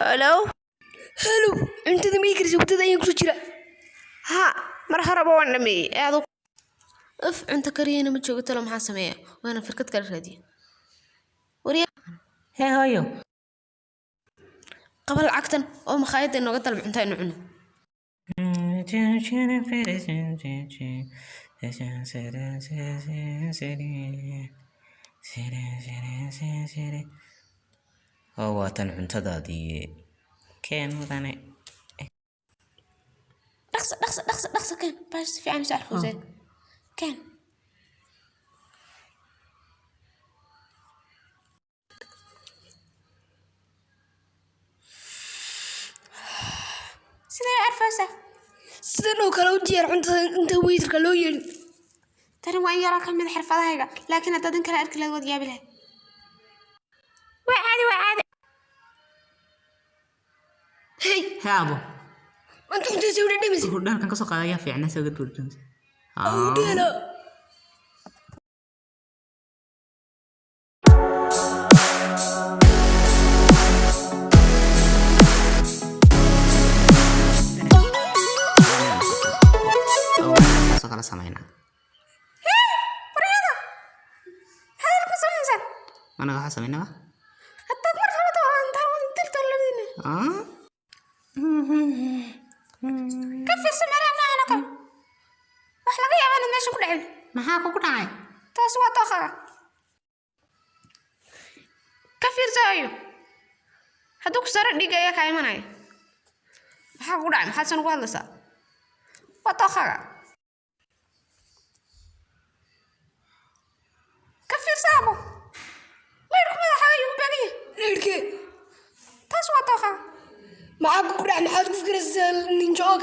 هلو هلو انت ذميك رسوبتي ذا ينكسو جرا ها مرحبا وانا مي اادو اف انت كرينا ما جوجت لهم maxaa sameeya waana firkad kala raadiye wariya hee hooyo qabal lacagtan oo makhaayada inooga dalb cunto aynu cuno oo waatan cuntadaadii keen mudane dhaqso keen baash si fiican sax fuusay keen sidee arfaysa sidee loo kala u diyaar cuntada inta weytarka loo yeelin tani waan yaraa ka mid xirfadahayga laakiin haddaad in kale arki lahayd waad yaabi lahayd waa caadi hey haabo انت كنت تسوي لي مسك hurdaan ka soo qaadaya fiicna soo gad burjun وديلا soo kala sameeyna wariyada hadal ku samaysan mana waxa sameeyna haddaad mar rabto intaan dilta labadina ka fiirso meelaha ana ka wax laga yaabaa in meesha ku dhacay maxaa ku dhacay taas waa tooqaga ka fiirso ayo hadduu ku sare dhigaya ka imanaya maxaa ku dhacay maxaad san ugu hadlaysaa waa tooqaga ka fiirso abo leerku madaxa ayuu ku beegaya ليركي taas waa tooqaga معاك كل محد كفكر النينجا